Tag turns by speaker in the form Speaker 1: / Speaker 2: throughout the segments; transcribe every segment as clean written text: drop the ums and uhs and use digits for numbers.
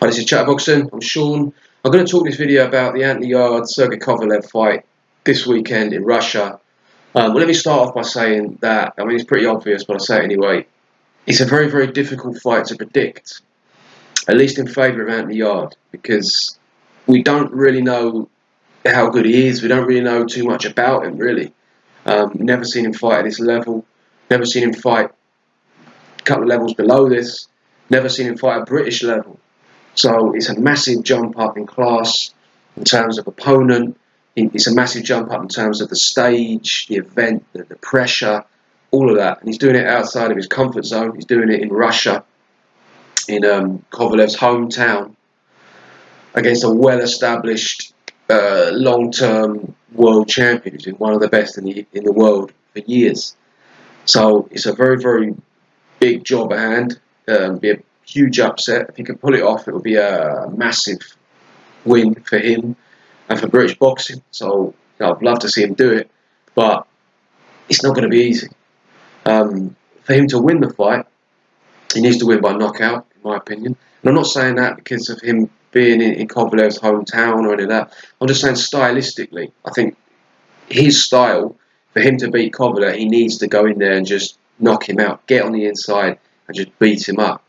Speaker 1: Hi, this is Chatterboxing. I'm Sean. I'm going to talk this video about the Anthony Yarde Sergey Kovalev fight this weekend in Russia. Let me start off by saying that, it's pretty obvious, but I'll say it anyway. It's a very, very difficult fight to predict, at least in favour of Anthony Yarde, because we don't really know how good he is. We don't really know too much about him, really. Never seen him fight at this level. Never seen him fight a couple of levels below this. Never seen him fight at British level. So it's a massive jump up in class in terms of opponent. It's a massive jump up in terms of the stage, the event, the pressure, all of that. And he's doing it outside of his comfort zone. He's doing it in Russia, in Kovalev's hometown, against a well-established, long-term world champion who's been one of the best in the world for years. So it's a very, very big job at hand. Be a huge upset. If he can pull it off, it will be a massive win for him and for British boxing. So I'd love to see him do it, but it's not going to be easy. For him to win the fight, he needs to win by knockout, in my opinion. And I'm not saying that because of him being in Kovalev's hometown or any of that. I'm just saying stylistically, I think his style, for him to beat Kovalev, he needs to go in there and just knock him out, get on the inside and just beat him up.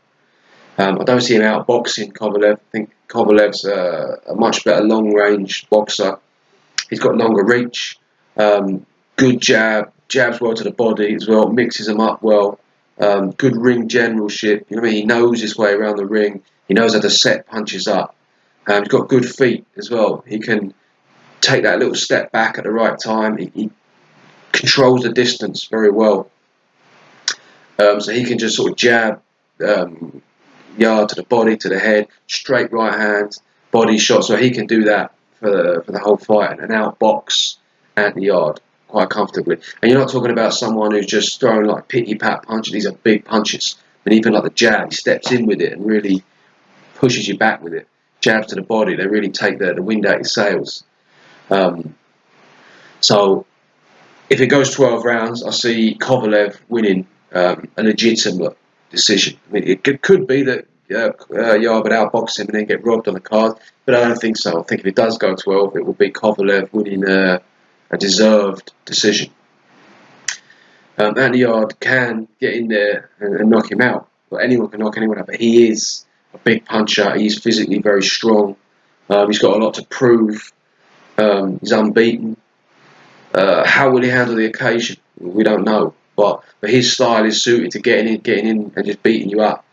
Speaker 1: I don't see him outboxing Kovalev. I think Kovalev's a much better long-range boxer. He's got longer reach, good jabs well to the body as well, mixes them up well, good ring generalship. You know what I mean? He knows his way around the ring. He knows how to set punches up. He's got good feet as well. He can take that little step back at the right time. He controls the distance very well. So he can just sort of jab Yarde to the body, to the head, straight right hands, body shots. So he can do that for the whole fight and outbox Anthony Yarde quite comfortably. And you're not talking about someone who's just throwing like picky-pat punches. These are big punches. And even like the jab, he steps in with it and really pushes you back with it. Jabs to the body, they really take the wind out your sails. So if it goes 12 rounds, I see Kovalev winning a legitimate decision. I mean, it could be that Yarde would outbox him and then get robbed on the card, but I don't think so. I think if it does go 12, it will be Kovalev winning a deserved decision. Anthony Yarde can get in there and knock him out, but anyone can knock anyone out. But he is a big puncher. He's physically very strong. He's got a lot to prove. He's unbeaten. How will he handle the occasion? We don't know. But his style is suited to getting in and just beating you up.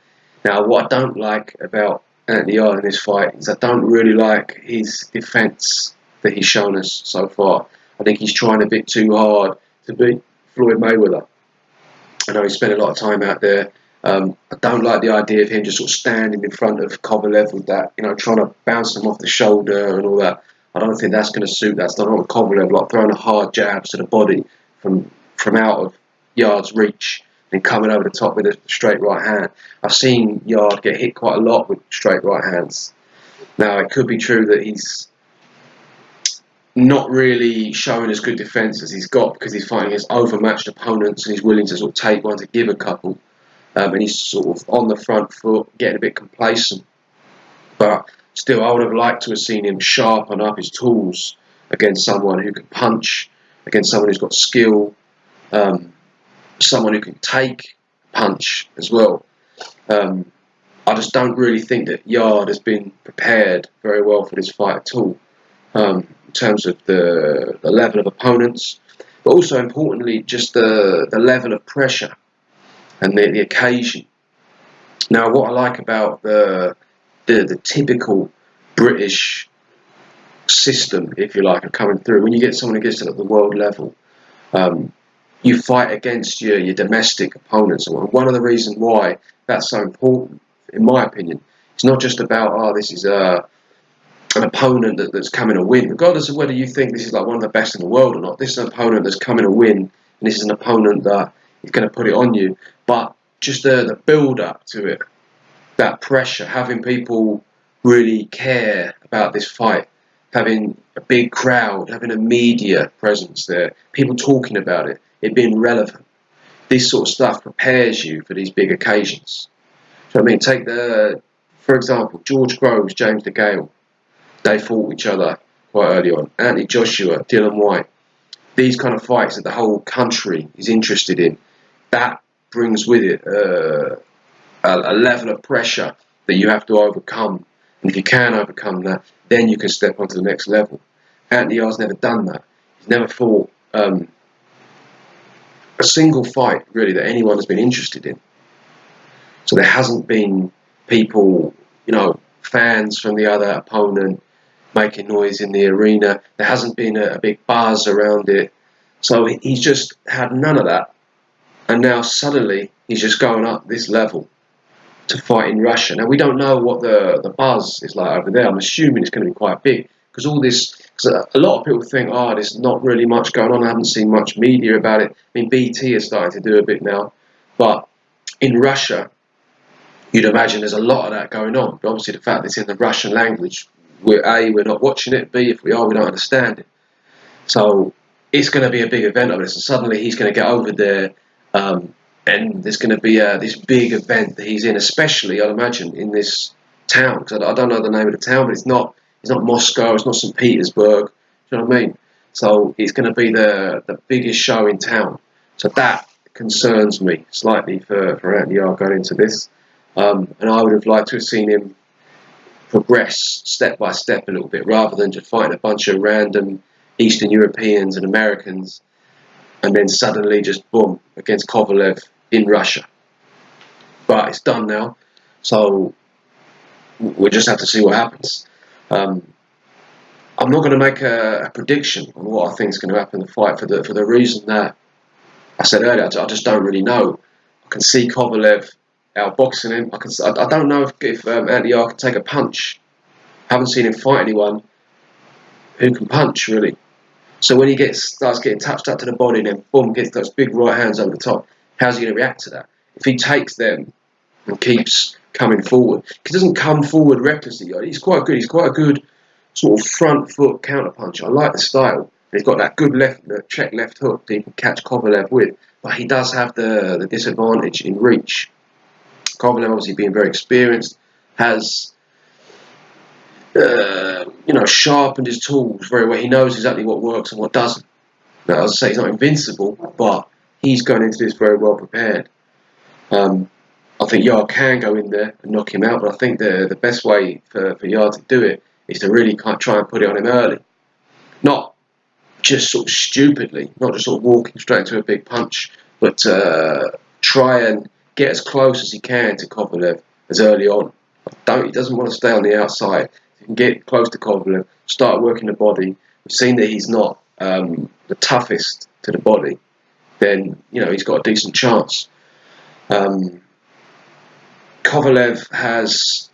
Speaker 1: Now, what I don't like about Anthony Yarde in this fight is I don't really like his defence that he's shown us so far. I think he's trying a bit too hard to beat Floyd Mayweather. I know he spent a lot of time out there. I don't like the idea of him just sort of standing in front of Kovalev with that, trying to bounce him off the shoulder and all that. I don't think that's going to suit. That's not what Kovalev like, throwing a hard jabs to the body from out of Yarde's reach and coming over the top with a straight right hand. I've seen Yarde get hit quite a lot with straight right hands. Now, it could be true that he's not really showing as good defence as he's got because he's fighting against overmatched opponents and he's willing to sort of take one to give a couple. And he's sort of on the front foot, getting a bit complacent. But still, I would have liked to have seen him sharpen up his tools against someone who can punch, against someone who's got skill, someone who can take punch as well. I just don't really think that Yarde has been prepared very well for this fight at all, in terms of the level of opponents, but also importantly just the level of pressure and the occasion. Now, what I like about the typical British system, if you like, of coming through, when you get someone who gets it at the world level, you fight against your domestic opponents. And one of the reasons why that's so important, in my opinion, it's not just about, this is an opponent that's coming to win. Regardless of whether you think this is like one of the best in the world or not, this is an opponent that's coming to win, and this is an opponent that is going to put it on you. But just the build-up to it, that pressure, having people really care about this fight, having a big crowd, having a media presence there, people talking about it, it being relevant. This sort of stuff prepares you for these big occasions. So I mean, take the For example, George Groves, James DeGale, they fought each other quite early on. Anthony Joshua, Dylan White, these kind of fights that the whole country is interested in, that brings with it a level of pressure that you have to overcome. And if you can overcome that, then you can step onto the next level. Anthony Yarde's never done that. He's never fought a single fight, really, that anyone has been interested in. So there hasn't been people, fans from the other opponent making noise in the arena. There hasn't been a big buzz around it. So he's just had none of that. And now suddenly he's just going up this level to fight in Russia. Now we don't know what the buzz is like over there. I'm assuming it's going to be quite big because a lot of people think, there's not really much going on. I haven't seen much media about it. I mean, BT is starting to do a bit now, but in Russia, you'd imagine there's a lot of that going on. But obviously, the fact that it's in the Russian language, we're not watching it. B, if we are, we don't understand it. So it's going to be a big event of this. And suddenly he's going to get over there. And there's going to be this big event that he's in, especially, I'd imagine, in this town. Because I don't know the name of the town, but it's not Moscow, it's not St. Petersburg. Do you know what I mean? So it's going to be the biggest show in town. So that concerns me slightly for Anthony Yarde going into this. And I would have liked to have seen him progress step by step a little bit, rather than just fighting a bunch of random Eastern Europeans and Americans, and then suddenly just boom against Kovalev in Russia. But it's done now, so we'll just have to see what happens. I'm not going to make a prediction on what I think is going to happen in the fight for the reason that I said earlier. I just don't really know. I can see Kovalev outboxing him. I don't know if Anthony Yarde can take a punch. I haven't seen him fight anyone who can punch, really. So when he starts getting touched up to the body and then boom, gets those big right hands over the top, how's he going to react to that? If he takes them and keeps coming forward, because he doesn't come forward recklessly. He's quite good. He's quite a good sort of front foot counter puncher. I like the style. He's got that good check left hook that he can catch Kovalev with, but he does have the disadvantage in reach. Kovalev, obviously being very experienced, has sharpened his tools very well. He knows exactly what works and what doesn't. Now, as I say, he's not invincible, but he's going into this very well prepared. I think Yarde can go in there and knock him out, but I think the best way for Yarde to do it is to really try and put it on him early. Not just sort of stupidly, not just sort of walking straight into a big punch, but try and get as close as he can to Kovalev as early on. He doesn't want to stay on the outside. He can get close to Kovalev, start working the body. We've seen that he's not the toughest to the body. Then he's got a decent chance. Kovalev has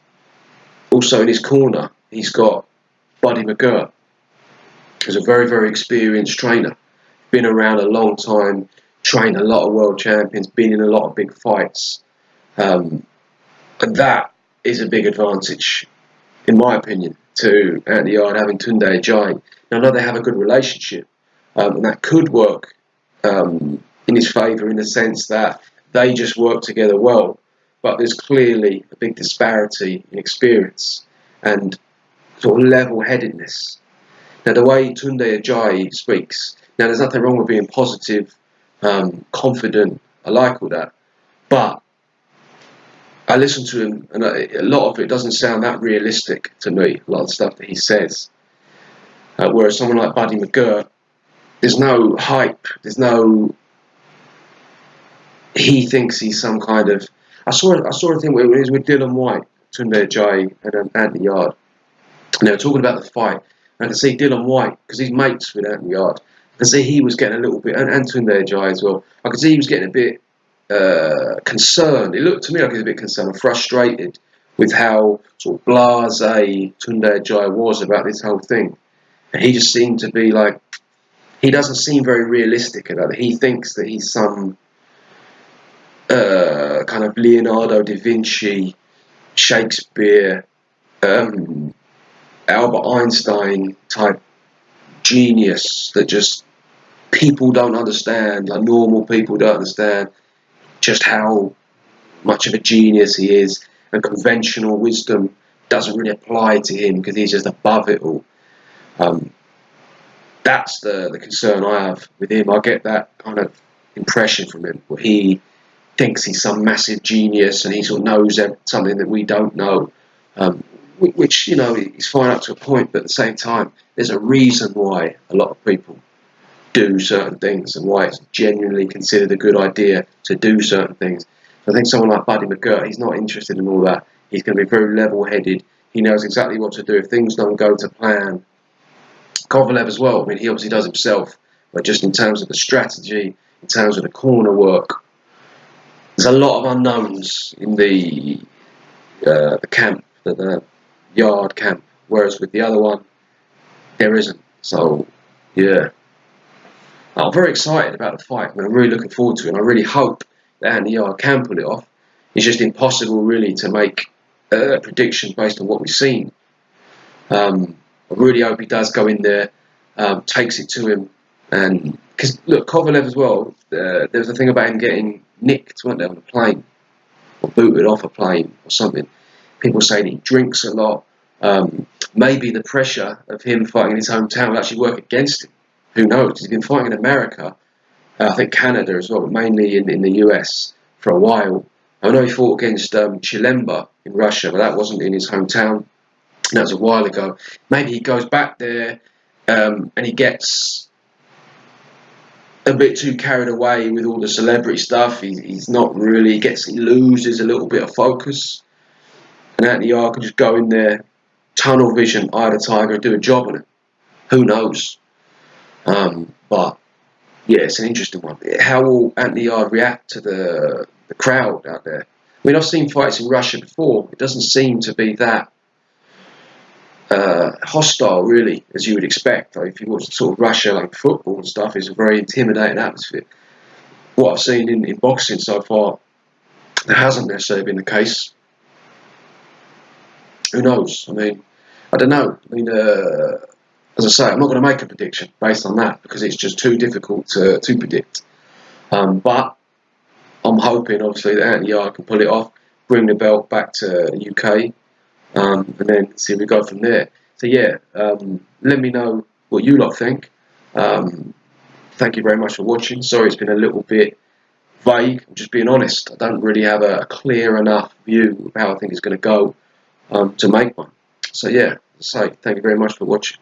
Speaker 1: also in his corner, he's got Buddy McGirt, who's a very, very experienced trainer. Been around a long time, trained a lot of world champions, been in a lot of big fights. And that is a big advantage, in my opinion, to Anthony Yarde having Tunde Ajayi. Now, I know they have a good relationship, and that could work in his favour in the sense that they just work together well. But there's clearly a big disparity in experience and sort of level-headedness. Now, the way Tunde Ajayi speaks, now there's nothing wrong with being positive, confident. I like all that, but I listen to him, and a lot of it doesn't sound that realistic to me. A lot of the stuff that he says, whereas someone like Buddy McGirt, there's no hype. There's no. He thinks he's some kind of. I saw a thing where it was with Dylan White, Tunde Ajayi, and Anthony Yarde. And they were talking about the fight. And I could see Dylan White, because he's mates with Anthony Yarde. I could see he was getting a little bit, and Tunde Ajayi as well. I could see he was getting a bit concerned. It looked to me like he was a bit concerned and frustrated with how sort of blasé Tunde Ajayi was about this whole thing. And he just seemed to be like, he doesn't seem very realistic about it. He thinks that he's some kind of Leonardo da Vinci, Shakespeare, Albert Einstein type genius that just people don't understand, like normal people don't understand just how much of a genius he is. and conventional wisdom doesn't really apply to him because he's just above it all. That's the concern I have with him. I get that kind of impression from him, where he thinks he's some massive genius and he sort of knows something that we don't know. Which, you know, is fine up to a point, but at the same time, there's a reason why a lot of people do certain things and why it's genuinely considered a good idea to do certain things. I think someone like Buddy McGirt, he's not interested in all that. He's going to be very level-headed. He knows exactly what to do if things don't go to plan. Kovalev as well. I mean, he obviously does himself, but just in terms of the strategy, in terms of the corner work, there's a lot of unknowns in the camp, the Yarde camp. Whereas with the other one, there isn't. So, yeah. I'm very excited about the fight. I mean, I'm really looking forward to it. And I really hope that Anthony Yarde can pull it off. It's just impossible, really, to make a prediction based on what we've seen. I really hope he does go in there, takes it to him. And because, look, Kovalev as well, there was a thing about him getting nicked, weren't there, on a plane, or booted off a plane or something. People saying he drinks a lot. Maybe the pressure of him fighting in his hometown will actually work against him. Who knows? He's been fighting in America, I think Canada as well, but mainly in the US for a while. I know he fought against Chilemba in Russia, but that wasn't in his hometown. That was a while ago. Maybe he goes back there and he gets a bit too carried away with all the celebrity stuff. He's not really, he loses a little bit of focus. And Anthony Yarde could just go in there, tunnel vision, eye the tiger, and do a job on it. Who knows? But yeah, it's an interesting one. How will Anthony Yarde react to the crowd out there? I mean, I've seen fights in Russia before. It doesn't seem to be that hostile, really, as you would expect. Like, if you watch sort of Russia, like football and stuff, it's a very intimidating atmosphere. What I've seen in boxing so far, that hasn't necessarily been the case. Who knows? I mean, I don't know. I mean, as I say, I'm not going to make a prediction based on that because it's just too difficult to predict. But I'm hoping, obviously, that Anthony Yarde can pull it off, bring the belt back to the UK, and then see if we go from there. So yeah, let me know what you lot think. Thank you very much for watching. Sorry it's been a little bit vague. I'm just being honest. I don't really have a clear enough view of how I think it's going to go to make one. So yeah, as I say, thank you very much for watching.